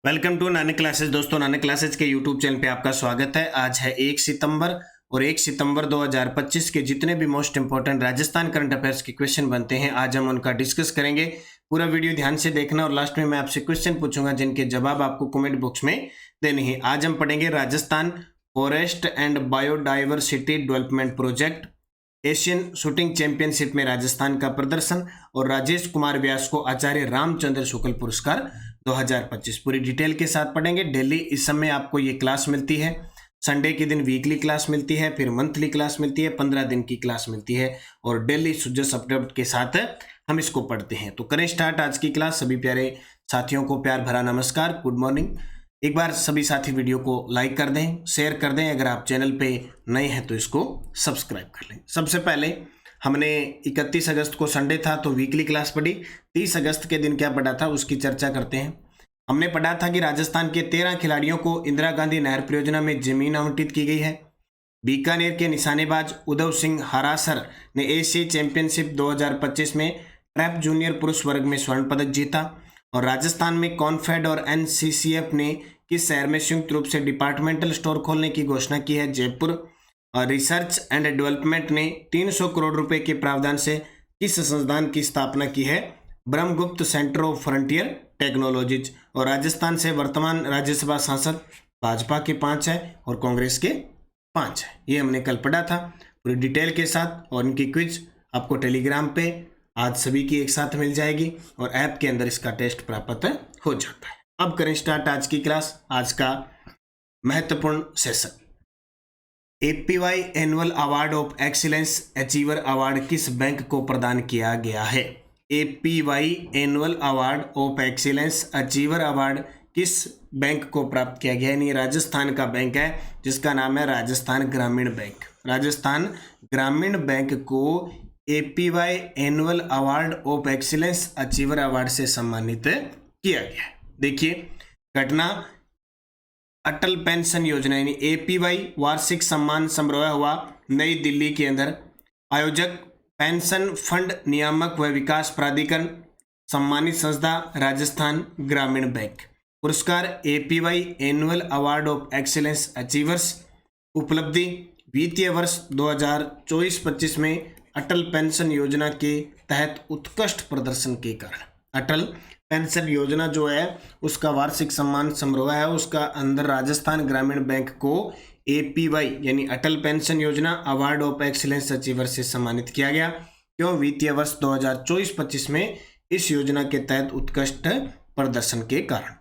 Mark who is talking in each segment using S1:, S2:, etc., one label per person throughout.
S1: Welcome to Nanak classes. दोस्तों, Nanak classes के YouTube channel पे आपका स्वागत है। आज है 1 सितंबर और 1 सितंबर 2025 के जितने भी most important Rajasthan current affairs के क्वेश्चन बनते हैं, आज हम उनका डिस्कस करेंगे। पूरा वीडियो ध्यान से देखना और लास्ट में मैं आपसे क्वेश्चन पूछूंगा जिनके जवाब आपको कमेंट बॉक्स में देने हैं। आज हम पढ़ेंगे Rajasthan forest and biodiversity development project, Asian shooting championship में राजस्थान का प्रदर्शन और राजेश कुमार व्यास को आचार्य रामचंद्र शुक्ल पुरस्कार 2025 पूरी डिटेल के साथ पढ़ेंगे। डेली इस समय आपको ये क्लास मिलती है। संडे के दिन वीकली क्लास मिलती है, फिर मंथली क्लास मिलती है, 15 दिन की क्लास मिलती है और डेली सुजस अपडेट के साथ हम इसको पढ़ते हैं। तो करें स्टार्ट आज की क्लास। सभी प्यारे साथियों को प्यार भरा नमस्कार, गुड मॉर्निंग। एक बार सभी साथी वीडियो को लाइक कर दें, शेयर कर दें। अगर आप चैनल पे नए हैं तो इसको सब्सक्राइब कर लें। सबसे पहले हमने 31 अगस्त को संडे था तो वीकली क्लास पढ़ी। 30 अगस्त के दिन क्या पढ़ा था उसकी चर्चा करते हैं। हमने पढ़ा था कि राजस्थान के 13 खिलाड़ियों को इंदिरा गांधी नहर परियोजना में जमीन आवंटित की गई है। बीकानेर के निशानेबाज उदय सिंह हरासर ने एशियाई चैंपियनशिप 2025 में ट्रैप जूनियर पुरुष वर्ग में स्वर्ण पदक जीता। और राजस्थान में कॉन्फेड और एनसीसीएफ ने किस शहर में संयुक्त रूप से डिपार्टमेंटल स्टोर खोलने की घोषणा की है? जयपुर। और रिसर्च एंड डेवलपमेंट ने 300 करोड़ रुपए के प्रावधान से किस संस्थान की स्थापना की है? Brahmagupta centre of frontier technologies. और राजस्थान से वर्तमान राज्यसभा सांसद भाजपा के 5 है और कांग्रेस के 5 है। ये हमने कल पढ़ा था पूरी डिटेल के साथ। और इनकी क्विज आपको टेलीग्राम पे आज सभी की एक साथ मिल जाएगी और ऐप के अंदर इसका टेस्ट प्राप्त हो जाता है। अब करें स्टार्ट आज की क्लास। आज का महत्वपूर्ण session, APY annual award of excellence achiever award किस बैंक को प्रदान किया गया है? APY annual award of excellence achiever award किस बैंक को प्राप्त किया गया है? यानी राजस्थान का बैंक है जिसका नाम है राजस्थान ग्रामीण बैंक। राजस्थान ग्रामीण बैंक को APY annual award of excellence achiever award से सम्मानित किया गया है। देखिए घटना अटल पेंशन योजना यानी एपीवाई वार्षिक सम्मान समारोह हुआ नई दिल्ली के अंदर। आयोजक पेंशन फंड नियामक व विकास प्राधिकरण, सम्मानित संस्था राजस्थान ग्रामीण बैंक। पुरस्कार APY annual award of excellence achievers. उपलब्धि वित्तीय वर्ष 2024-25 में अटल पेंशन योजना के तहत उत्कृष्ट प्रदर्शन के कारण। अटल पेंशन योजना जो है उसका वार्षिक सम्मान समारोह है, उसका अंदर राजस्थान ग्रामीण बैंक को एपीवाई यानी अटल पेंशन योजना अवार्ड ऑफ एक्सीलेंस अचीवर से सम्मानित किया गया। क्यों? वित्तीय वर्ष 2024-25 में इस योजना के तहत उत्कृष्ट प्रदर्शन के कारण।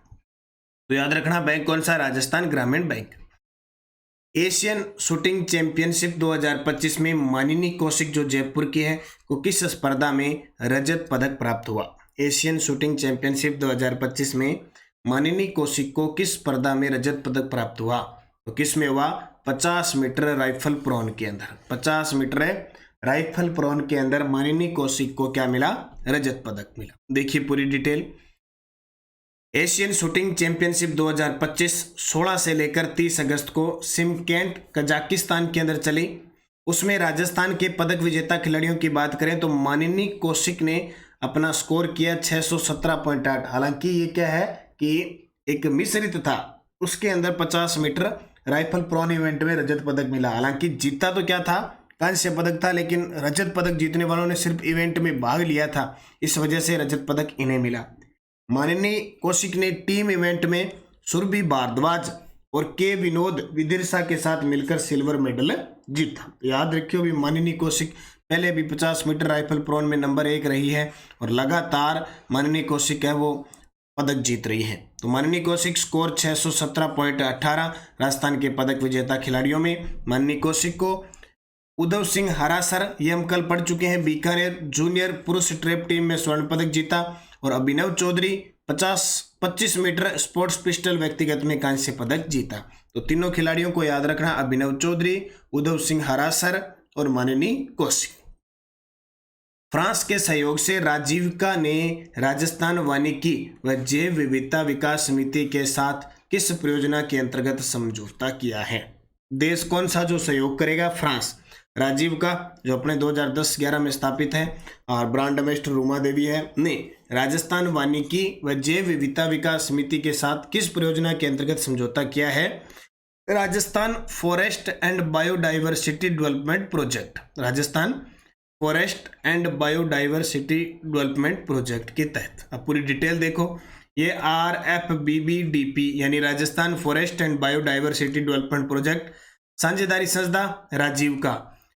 S1: तो याद रखना बैंक कौन सा? राजस्थान ग्रामीण बैंक। एशियन शूटिंग चैंपियनशिप 2025 में मानिनी कौशिक जो जयपुर की है को किस स्पर्धा में रजत पदक प्राप्त हुआ? एशियन शूटिंग चैंपियनशिप 2025 में मानिनी कौशिक को किस स्पर्धा में रजत पदक प्राप्त हुआ? तो किस में हुआ? 50 मीटर राइफल प्रोन के अंदर। 50 मीटर राइफल प्रोन के अंदर मानिनी कौशिक को क्या मिला? रजत पदक मिला। देखिए पूरी डिटेल। एशियन शूटिंग चैंपियनशिप 2025 16 से लेकर 30 अगस्त को शिमकेंट कजाकिस्तान के अंदर चली। उसमें राजस्थान के पदक विजेता खिलाड़ियों की बात करें तो मानिनी कौशिक ने अपना स्कोर किया 617.8। हालांकि ये क्या है कि एक मिश्रित था, उसके अंदर 50 मीटर राइफल प्रोन इवेंट में रजत पदक मिला। हालांकि जीता तो क्या था? कांस्य पदक था, लेकिन रजत पदक जीतने वालों ने सिर्फ इवेंट में भाग लिया था, इस वजह से रजत पदक इन्हें मिला। मानिनी कौशिक ने टीम इवेंट में सुरभि भारद्वाज और के विनोद विदिरसा के साथ मिलकर सिल्वर मेडल जीता। याद रखियो भी मानिनी कौशिक पहले भी 50 मीटर राइफल प्रोन में नंबर 1 रही है और लगातार मानिनी कौशिक है वो पदक जीत रही है। तो मानिनी कौशिक स्कोर 617.18 राजस्थान के पदक विजेता खिलाड़ियों में मानिनी कौशिक को। उदय सिंह हरासर ये हम कल पढ़ चुके हैं, बीकानेर जूनियर पुरुष ट्रैप टीम में स्वर्ण पदक जीता। और अभिनव चौधरी 25 मीटर स्पोर्ट्स पिस्टल व्यक्तिगत में कांस्य पदक जीता। तो तीनों खिलाड़ियों को याद रखना, अभिनव चौधरी, उदय सिंह हरासर और मानिनी कौशिक। फ्रांस के सहयोग से राजीविका ने राजस्थान वानिकी व जैव विविधता विकास समिति के साथ किस परियोजना के अंतर्गत समझौता किया है? देश कौन सा जो सहयोग करेगा? फ्रांस। राजीव का जो अपने 2010-11 में स्थापित है, और ब्रांड एम्बेसडर रूमा देवी है, ने राजस्थान वानिकी व जैव विविधता विकास समिति के साथ किस परियोजना के अंतर्गत समझौता किया है? Rajasthan forest and biodiversity development project, Rajasthan forest and biodiversity development project के तहत। अब पूरी डिटेल देखो, ये RFBBDP यानी Rajasthan forest and biodiversity development project साझेदारी संस्था राजीव का,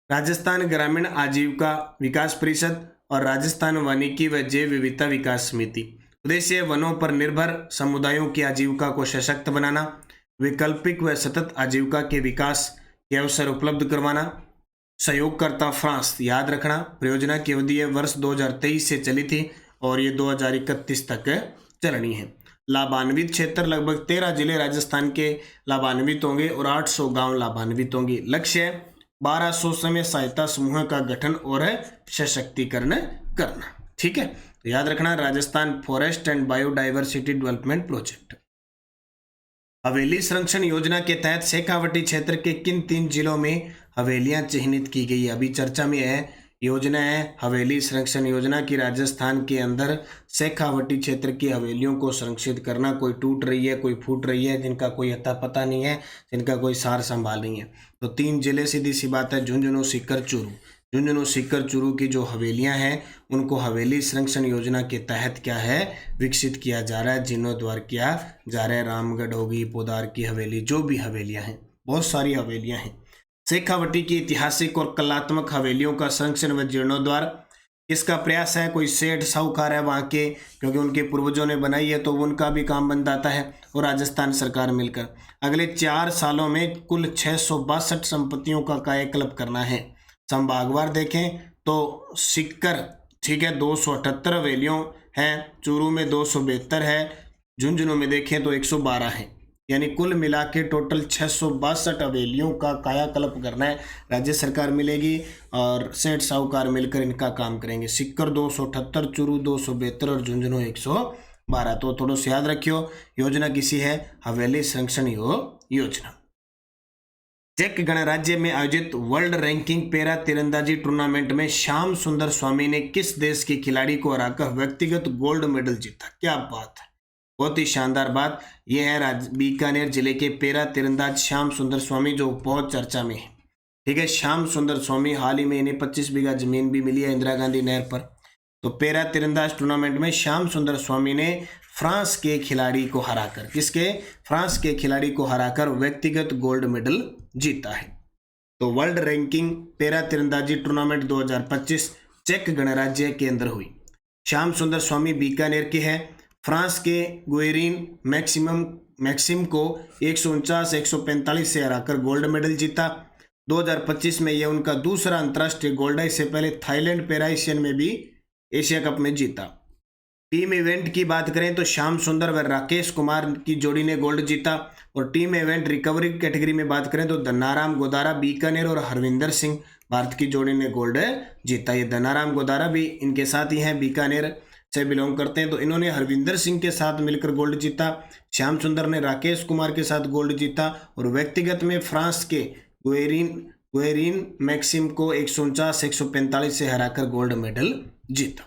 S1: राजस्थान ग्रामीण आजीविका विकास परिषद और राजस्थान वानिकी व जैव विविधता विकास समिति। उद्देश्य वनों पर निर्भर समुदायों की आजीविका को सशक्त बनाना, वैकल्पिक व सतत आजीविका के विकास के अवसर उपलब्ध करवाना। सहयोगकर्ता फ्रांस, याद रखना परियोजना की अवधि वर्ष 2023 से चली थी और ये 2031 तक चलनी है। लाभान्वित क्षेत्र लगभग 13 जिले राजस्थान के लाभान्वित होंगे और 800 गांव लाभान्वित होंगे। लक्ष्य 1200 समय सहायता समूह का गठन और सशक्तिकरण करना। ठीक है, तो याद रखना Rajasthan forest and biodiversity development project. हवेली संरक्षण योजना के तहत शेखावटी क्षेत्र के किन 3 जिलों में हवेलियां चिन्हित की गई? अभी चर्चा में है योजना है हवेली संरक्षण योजना की, राजस्थान के अंदर शेखावटी क्षेत्र की हवेलियों को संरक्षित करना। कोई टूट रही है, कोई फूट रही है, जिनका कोई अता पता नहीं है, जिनका कोई सार संभाल नहीं है। तो 3 जिले सीधी सी बात है, झुंझुनू, सीकर, चूरू। झुंझुनू, सीकर, चूरू की जो हवेलियां हैं उनको हवेली संरक्षण योजना के तहत क्या है, विकसित किया जा रहा है, जीर्णोद्धार किया जा रहा है। रामगढ़ होगी, पोदार की हवेली, जो भी हवेलियां हैं, बहुत सारी हवेलियां हैं। शेखावटी की ऐतिहासिक और कलात्मक हवेलियों का संरक्षण व जीर्णोद्धार इसका प्रयास है। कोई सेठ साहूकार है वहाँ के, क्योंकि उनके पूर्वजों ने बनाई है, तो उनका भी काम बन जाता है, और राजस्थान सरकार मिलकर अगले 4 सालों में कुल 662 संपत्तियों का कायाकल्प करना है। संभागवार देखें तो सीकर, ठीक है, 278 हवेलियों हैं, चूरू में 272 है, झुंझुनू में देखें तो 112 है, यानी कुल मिला के टोटल 662 हवेलियों का कायाकल्प करना है। राज्य सरकार मिलेगी और सेठ साहूकार मिलकर इनका काम करेंगे। सीकर 278, चूरू 272 और झुंझुनू 112। तो थोड़ा सा याद रखियो, योजना किसी है हवेली संरक्षण योजना। चेक गणराज्य में आयोजित वर्ल्ड रैंकिंग पैरा तीरंदाजी टूर्नामेंट में श्याम सुंदर स्वामी ने किस देश के खिलाड़ी को हराकर व्यक्तिगत गोल्ड मेडल जीता? क्या बात है, बहुत ही शानदार बात। यह है बीकानेर जिले के पैरा तीरंदाज श्याम सुंदर स्वामी, जो बहुत चर्चा में है। ठीक है, श्याम सुंदर स्वामी, हाल ही में इन्हें 25 बीघा जमीन भी मिली है इंदिरा गांधी नहर पर। तो पैरा तीरंदाज टूर्नामेंट में श्याम सुंदर स्वामी ने फ्रांस के खिलाड़ी को हराकर, किसके? फ्रांस के खिलाड़ी को हराकर व्यक्तिगत गोल्ड मेडल जीता है। तो वर्ल्ड रैंकिंग पैरा तीरंदाजी टूर्नामेंट 2025 चेक गणराज्य के अंदर हुई। श्याम सुंदर स्वामी बीकानेर के हैं। फ्रांस के गुएरीन मैक्सिम को 149-145 से हराकर गोल्ड मेडल जीता। 2025 में यह उनका दूसरा अंतर्राष्ट्रीय गोल्ड है। इससे पहले थाईलैंड पैरा एशियन में भी एशिया कप में जीता। टीम इवेंट की बात करें तो श्याम सुंदर व राकेश कुमार की जोड़ी ने गोल्ड जीता, और टीम इवेंट रिकवरी कैटेगरी में बात करें तो धनाराम गोदारा बीकानेर और हरविंदर सिंह भारत की जोड़ी ने गोल्ड जीता। ये धनाराम गोदारा भी इनके साथ ही हैं, बीकानेर से बिलोंग करते हैं। तो इन्होंने हरविंदर सिंह के साथ मिलकर गोल्ड जीता। श्याम सुंदर ने राकेश कुमार के साथ गोल्ड जीता, और व्यक्तिगत में फ्रांस के गुएरीन मैक्सिम को 149-145 से हराकर गोल्ड मेडल जीता।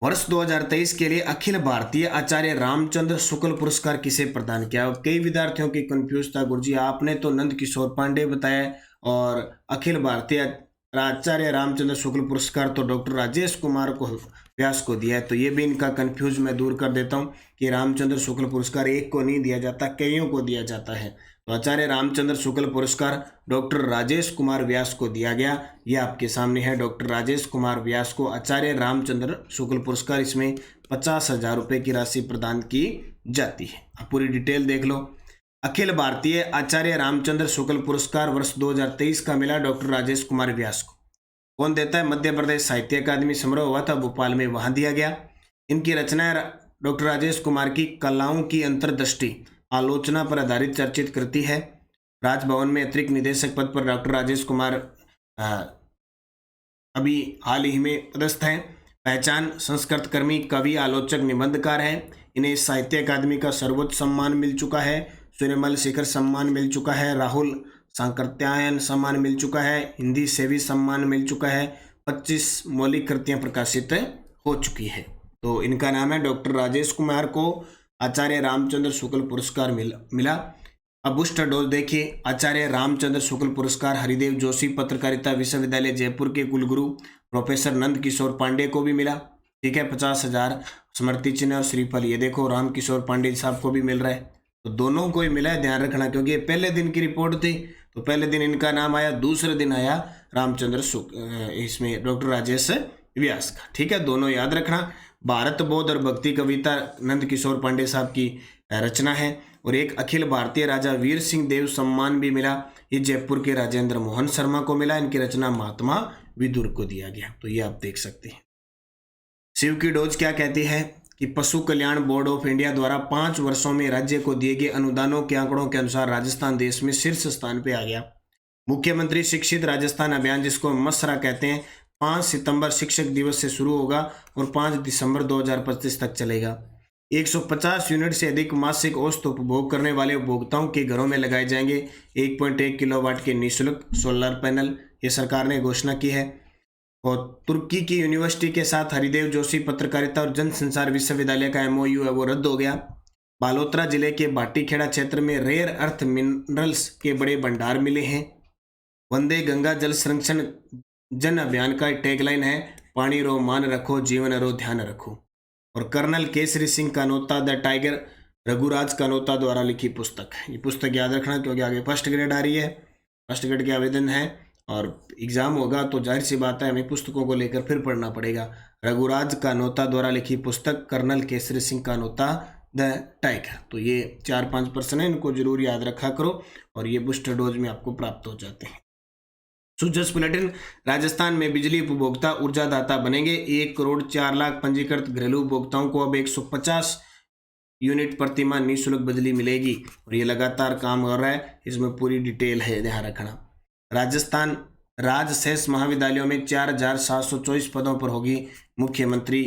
S1: वर्ष 2023 के लिए अखिल भारतीय आचार्य रामचंद्र शुक्ल पुरस्कार किसे प्रदान किया? कई विद्यार्थियों की कंफ्यूज था, गुरुजी आपने तो नंद किशोर पांडे बताया, और अखिल भारतीय आचार्य रामचंद्र शुक्ल पुरस्कार तो डॉक्टर राजेश कुमार को व्यास को दिया है। तो ये भी इनका कंफ्यूज मैं दूर कर देता हूँ कि रामचंद्र शुक्ल पुरस्कार एक को नहीं दिया जाता, कईयों को दिया जाता है। तो आचार्य रामचंद्र शुक्ल पुरस्कार डॉक्टर राजेश कुमार व्यास को दिया गया। ये आपके सामने है, डॉक्टर राजेश कुमार व्यास को आचार्य रामचंद्र शुक्ल पुरस्कार। इसमें 50,000 रुपये की राशि प्रदान की जाती है। आप पूरी डिटेल देख लो। अखिल भारतीय आचार्य रामचंद्र शुक्ल पुरस्कार वर्ष 2023 का मिला डॉक्टर राजेश कुमार व्यास को। कौन देता है? मध्य प्रदेश साहित्य अकादमी समारोह हुआ था भोपाल में, वहां दिया गया। इनकी रचना डॉक्टर राजेश कुमार की कलाओं की अंतर्दृष्टि आलोचना पर आधारित चर्चित कृति है। राजभवन में अतिरिक्त निदेशक पद पर डॉक्टर राजेश कुमार अभी हाल ही में पदस्थ हैं। पहचान संस्कृत कर्मी, कवि, आलोचक, निबंधकार हैं। इन्हें साहित्य अकादमी का सर्वोच्च सम्मान मिल चुका है, सूर्यमल शिखर सम्मान मिल चुका है, राहुल सांकृत्यायन सम्मान मिल चुका है, हिंदी सेवी सम्मान मिल चुका है, 25 मौलिक कृतियां प्रकाशित हो चुकी है। तो इनका नाम है डॉक्टर राजेश कुमार को आचार्य रामचंद्र शुक्ल पुरस्कार मिला। अब बूस्टर डोज देखिए, आचार्य रामचंद्र शुक्ल पुरस्कार हरिदेव जोशी पत्रकारिता विश्वविद्यालय जयपुर के कुलगुरु प्रोफेसर नंद किशोर पांडे को भी मिला। ठीक है, 50,000 स्मृति चिन्ह और श्रीफल, ये देखो राम किशोर पांडे साहब को भी मिल रहा है। तो दोनों को ही मिला है, ध्यान रखना, क्योंकि ये पहले दिन की रिपोर्ट थी। तो पहले दिन इनका नाम आया, दूसरे दिन आया रामचंद्र इसमें डॉक्टर राजेश व्यास का। ठीक है, दोनों याद रखना। भारत बौद्ध और भक्ति कविता नंद किशोर पांडे साहब की रचना है। और एक अखिल भारतीय राजा वीर सिंह देव सम्मान भी मिला, ये जयपुर के राजेंद्र मोहन शर्मा को मिला। इनकी रचना महात्मा विदुर को दिया गया। तो ये आप देख सकते हैं। शिव की डोज क्या कहती है कि पशु कल्याण बोर्ड ऑफ इंडिया द्वारा 5 वर्षों में राज्य को दिए गए अनुदानों के आंकड़ों के अनुसार राजस्थान देश में शीर्ष स्थान पे आ गया। मुख्यमंत्री शिक्षित राजस्थान अभियान, जिसको मसरा कहते हैं, 5 सितंबर शिक्षक दिवस से शुरू होगा और 5 दिसंबर 2025 तक चलेगा। 150 यूनिट से अधिक मासिक औसत उपभोग करने वाले उपभोक्ताओं के घरों में लगाए जाएंगे 1.1 किलोवाट के निःशुल्क सोलर पैनल, ये सरकार ने घोषणा की है। और तुर्की की यूनिवर्सिटी के साथ हरिदेव जोशी पत्रकारिता और जनसंचार विश्वविद्यालय का MOU है वो रद्द हो गया। बालोतरा जिले के भाटीखेड़ा क्षेत्र में रेयर अर्थ मिनरल्स के बड़े भंडार मिले हैं। वंदे गंगा जल संरक्षण जन अभियान का टैगलाइन है, पानी रो मान रखो, जीवन रो ध्यान रखो। और colonel Kesari Singh Kanota the tiger Raghuraj Kanota द्वारा लिखी पुस्तक, ये पुस्तक याद रखना, क्योंकि आगे फर्स्ट ग्रेड आ रही है, फर्स्ट ग्रेड के आवेदन है और एग्जाम होगा, तो जाहिर सी बात है हमें पुस्तकों को लेकर फिर पढ़ना पड़ेगा। रघुराज कानोता द्वारा लिखी पुस्तक colonel Kesari Singh Kanota the tiger. तो ये 4-5 प्रश्न है, इनको जरूर याद रखा करो और ये बूस्टर डोज में आपको प्राप्त हो जाते हैं। सुजस बुलेटिन, राजस्थान में बिजली उपभोक्ता ऊर्जादाता बनेंगे। 1 करोड़ 4 लाख पंजीकृत घरेलू उपभोक्ताओं को अब 150 यूनिट प्रतिमाह निःशुल्क बिजली मिलेगी और ये लगातार काम कर रहा है, इसमें पूरी डिटेल है, ध्यान रखना। राजस्थान राजशेष महाविद्यालयों में 4,724 पदों पर होगी मुख्यमंत्री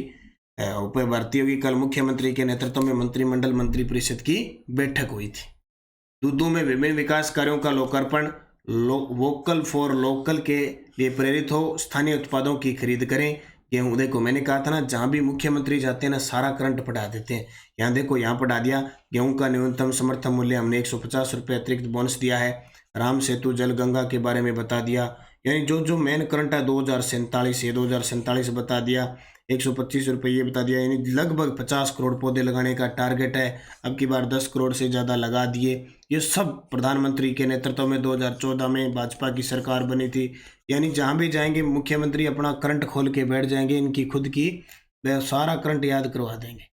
S1: उप भर्ती होगी। कल मुख्यमंत्री के नेतृत्व में मंत्रिमंडल मंत्रिपरिषद की बैठक हुई थी। दूदू में विभिन्न विकास कार्यों का लोकार्पण, वोकल फॉर लोकल के लिए प्रेरित हो, स्थानीय उत्पादों की खरीद करें। गेहूँ देखो, मैंने कहा था ना, जहाँ भी मुख्यमंत्री जाते हैं ना सारा करंट पढ़ा देते हैं। यहाँ देखो, यहाँ पढ़ा दिया, गेहूं का न्यूनतम समर्थन मूल्य हमने 150 रुपये अतिरिक्त बोनस दिया है। राम सेतु जल गंगा के बारे में बता दिया, यानी जो मेन करंट है 2047 ये 2047 बता दिया। 125 रुपये ये बता दिया, यानी लगभग 50 करोड़ पौधे लगाने का टारगेट है। अब की बार 10 करोड़ से ज़्यादा लगा दिए। ये सब प्रधानमंत्री के नेतृत्व में 2014 में भाजपा की सरकार बनी थी। यानी जहाँ भी जाएंगे मुख्यमंत्री अपना करंट खोल के बैठ जाएंगे, इनकी खुद की सारा करंट याद करवा देंगे।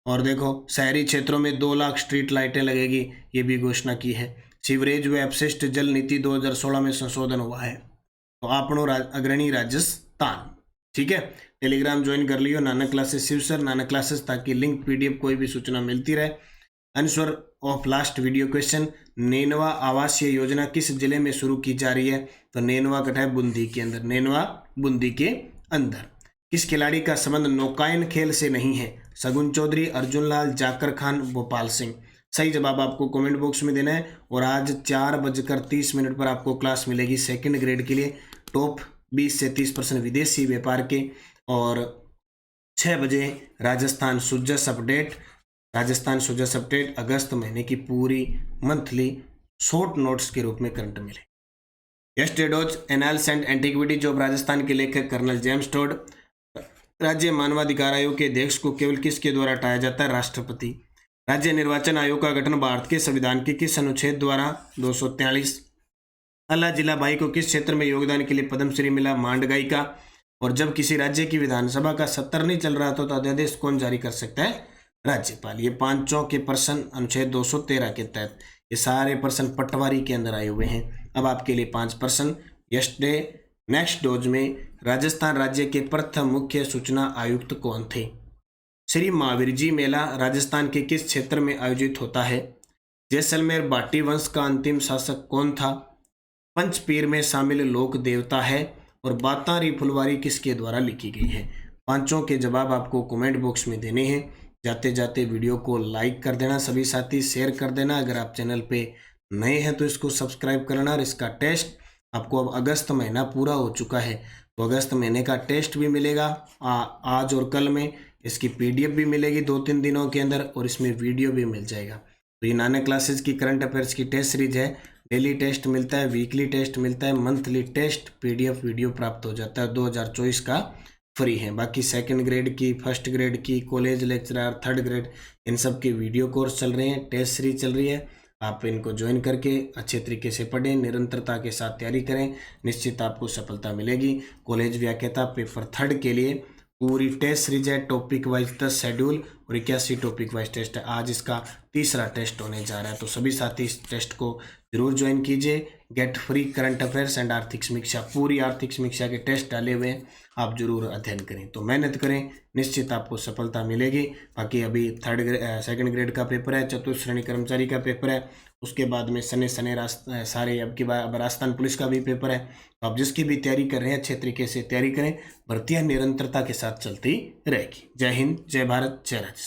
S1: और देखो, शहरी क्षेत्रों में 2 लाख स्ट्रीट लाइटें लगेगी, ये भी घोषणा की है। सीवरेज व अपशिष्ट जल नीति 2016 में संशोधन हुआ है। तो आपनो अग्रणी राजस्थान, ठीक है। टेलीग्राम ज्वाइन कर लियो, Nanak classes Shiv sir Nanak classes, ताकि लिंक PDF कोई भी सूचना मिलती रहे। Answer of last video question, नेनवा आवासीय योजना किस जिले में शुरू की जा रही है? तो नेनवा कटा है बूंदी के अंदर, नेनवा बूंदी के अंदर। किस खिलाड़ी का संबंध नौकायन खेल से नहीं है? शगुन चौधरी, अर्जुन लाल, जाकर खान, भोपाल सिंह। सही जवाब आपको कमेंट बॉक्स में देना है। और आज 4:30 पर आपको क्लास मिलेगी सेकंड ग्रेड के लिए, टॉप 20 से 30% विदेशी व्यापार के। और 6 बजे राजस्थान सुजस अपडेट, राजस्थान सुजस अपडेट अगस्त महीने की पूरी मंथली शॉर्ट नोट्स के रूप में करंट मिले। Yesterday dose annals and antiquities of Rajasthan के लेखक कर्नल जेम्स टोड। राज्य मानवाधिकार आयोग के अध्यक्ष को केवल किसके द्वारा हटाया जाता है? राष्ट्रपति। राज्य निर्वाचन आयोग का गठन भारत के संविधान के किस अनुच्छेद द्वारा? 243। अल्लाह जिला बाई को किस क्षेत्र में योगदान के लिए पद्मश्री मिला? मांडगाई का। और जब किसी राज्य की विधानसभा का सत्र नहीं चल रहा तो अध्यादेश कौन जारी कर सकता है? राज्यपाल। ये 5 के प्रश्न अनुच्छेद 213 के तहत, ये सारे प्रश्न पटवारी के अंदर आए हुए हैं। अब आपके लिए 5 प्रश्न। यस्टरडे नेक्स्ट डोज में राजस्थान राज्य के प्रथम मुख्य सूचना आयुक्त कौन थे? श्री महावीर जी मेला राजस्थान के किस क्षेत्र में आयोजित होता है? जैसलमेर भाटी वंश का अंतिम शासक कौन था? पंचपीर में शामिल लोक देवता है? और बातारी फुलवारी किसके द्वारा लिखी गई है? 5 के जवाब आपको कमेंट बॉक्स में देने हैं। जाते जाते वीडियो को लाइक कर देना, सभी साथी शेयर कर देना। अगर आप चैनल पे नए हैं तो इसको सब्सक्राइब करना। और इसका टेस्ट आपको अब अगस्त महीना पूरा हो चुका है तो अगस्त महीने का टेस्ट भी मिलेगा आज और कल में। इसकी PDF भी मिलेगी 2-3 दिनों के अंदर और इसमें वीडियो भी मिल जाएगा। तो ये नानक क्लासेस की करंट अफेयर्स की टेस्ट सीरीज है। डेली टेस्ट मिलता है, वीकली टेस्ट मिलता है, मंथली टेस्ट PDF वीडियो प्राप्त हो जाता है। 2024 का फ्री है। बाकी सेकंड ग्रेड की, फर्स्ट ग्रेड की, कॉलेज लेक्चरर, थर्ड ग्रेड, इन सब के वीडियो कोर्स चल रहे हैं, टेस्ट सीरीज चल रही है। आप इनको ज्वाइन करके अच्छे तरीके से पढ़ें, निरंतरता के साथ तैयारी करें, निश्चित आपको सफलता मिलेगी। कॉलेज व्याख्याता पेपर 3 के लिए पूरी टेस्ट सीरीज है, टॉपिक वाइज 10 शेड्यूल और 81 टॉपिक वाइज टेस्ट है। आज इसका तीसरा टेस्ट होने जा रहा है, तो सभी साथी इस टेस्ट को जरूर ज्वाइन कीजिए। Get free current affairs and आर्थिक समीक्षा, पूरी आर्थिक समीक्षा के टेस्ट डाले हुए हैं, आप जरूर अध्ययन करें। तो मेहनत करें, निश्चित आपको सफलता मिलेगी। बाकी अभी सेकंड ग्रेड का पेपर है, चतुर्थ श्रेणी कर्मचारी का पेपर है, उसके बाद में सारे अब की बार राजस्थान पुलिस का भी पेपर है। तो आप जिसकी भी तैयारी कर रहे हैं अच्छे तरीके से तैयारी करें, भर्तियां निरंतरता के साथ चलती रहेगी। जय हिंद, जय भारत, जय राज्य।